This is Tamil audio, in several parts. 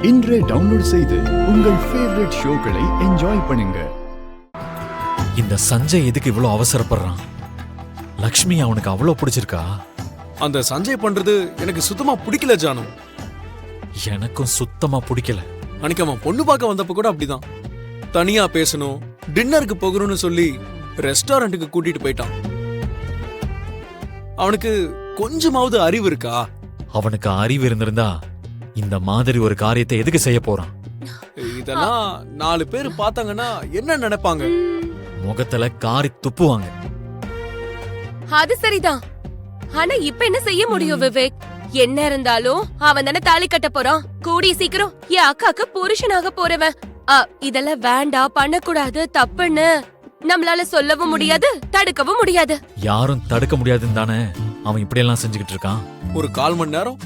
இன்றே டவுன்லோட் செய்து உங்கள் ஃபேவரட் ஷோக்களை என்ஜாய் பண்ணுங்க. இந்த சஞ்சய் எதுக்கு இவ்வளவு அவசரப்படுறான்? லக்ஷ்மி அவனுக்கு அவ்வளவு பிடிச்சிருக்கா? அந்த சஞ்சய் பண்றது எனக்கு சுத்தமா பிடிக்கல ஜானு. எனக்கும் சுத்தமா பிடிக்கல. அன்னைக்கு அவன் பொண்ணு பார்க்க வந்தப்ப கூட அப்படிதான். தனியா பேசணும், டின்னருக்கு போகணும்னு சொல்லி ரெஸ்டாரண்ட்டுக்கு கூட்டிட்டு போயிட்டான். அவனுக்கு கொஞ்சமாவது அறிவு இருக்கா? அவனுக்கு அறிவு இருந்திருந்தா இந்த மாதிரி ஒரு காரியத்தை எதுக்கு செய்ய போறான்? இதெல்லாம் 4 பேர் பார்த்தாங்கன்னா என்ன நினைப்பாங்க? முகத்துல காரி துப்புவாங்க. அது சரிதான். ஆனா இப்ப என்ன செய்ய முடியும் விவேக்? என்ன இருந்தாலும் அவன் தானே தாலி கட்ட போறான். கூடிய சீக்கிரம் என் அக்காக்கு புருஷனாக போறவன். இதெல்லாம் வேண்டாம், பண்ணக்கூடாது, தப்புன்னு நம்மளால சொல்லவும் முடியாது, தடுக்கவும் முடியாது. யாரும் தடுக்க முடியாதுன்னு தானே அவன் இப்படி எல்லாம் செஞ்சுக்கிட்டு இருக்கான். ஒரு 1/4 மணி நேரம்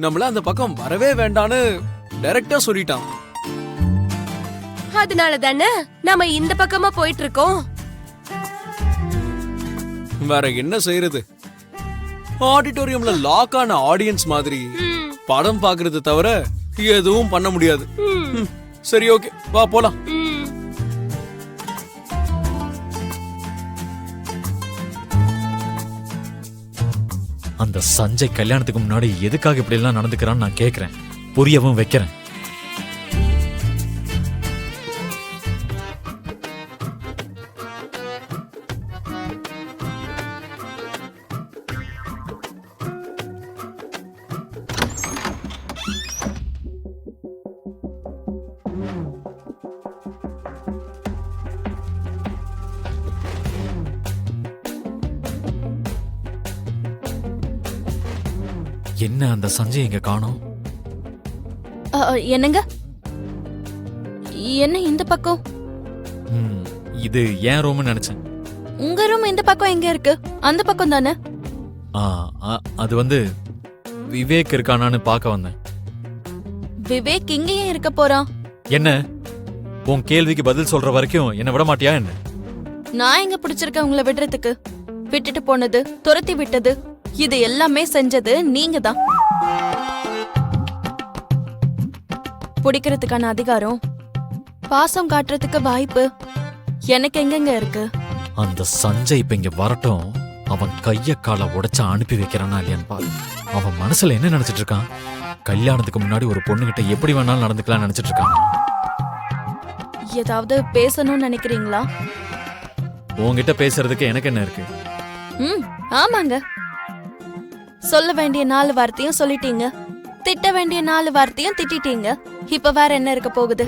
நம்மள அந்த பக்கம் வரவே வேண்டான்னு டைரக்டா சொல்லிட்டான். அதனால தானே நம்ம இந்த பக்கமா போயிட்டு இருக்கோம். வேற என்ன செய்யறது? ஆடிட்டோரியம்ல லாக் ஆன ஆடியன்ஸ் மாதிரி படம் பாக்குறது தவிர எதுவும் பண்ண முடியாது. சரி, ஓகே, வா போலாம். அந்த சஞ்சய் கல்யாணத்துக்கு முன்னாடி எதுக்காக இப்படி எல்லாம் நடந்துக்கிறான்னு நான் கேக்குறேன், புரியவும் வைக்கிறேன். என்ன அந்த சஞ்சய் எங்க காணோம்? என்னங்க? என்ன இந்த பக்கம்? இது ஏன் ரூம்னு நினைச்சேன். உங்க ரூம் இந்த பக்கம் எங்க இருக்கு? அந்த பக்கம் தானே? அது வந்து விவேக் இருக்கானான்னு பார்க்க வந்தேன். விவேக் இங்கேயே இருக்க போறான். என்ன உன் கேள்விக்கு பதில் சொல்ற வரைக்கும் என்ன விட மாட்டியா என்ன? நான் எங்க பிடிச்சிருக்கேன் உங்களை விடுறதுக்கு? விட்டுட்டு போனது, துரத்தி விட்டது, இது எல்லாமே செஞ்சது நீங்க தான். பிடிக்கிறதுக்கான அதிகாரம், பாசம் காட்டுறதுக்கு வாய்ப்பு எனக்கு எங்கெங்க இருக்கு? அந்த சஞ்சய் இப்ப இங்க வரட்டும், அவன் கைய காலை உடைச்ச அனுப்பி வைக்கிறானா இல்லையான்னு பாரு. அவன் மனசுல என்ன நினைச்சிட்டு இருக்கான்? கல்யாணத்துக்கு முன்னாடி ஒரு பொண்ணுகிட்ட எப்படி வேணாலும் நடந்துக்கலாம் நினைச்சிட்டு இருக்கான். ஏதாவது பேசணும்னு நினைக்கிறீங்களா? உன்கிட்ட பேசுறதுக்கு எனக்கு என்ன இருக்கு? ஆமாங்க, சொல்ல வேண்டிய 4 வார்த்தையும் சொல்லிட்டீங்க, திட்ட வேண்டிய 4 வார்த்தையும் திட்டிட்டீங்க. இப்ப வேற என்ன இருக்க போகுது?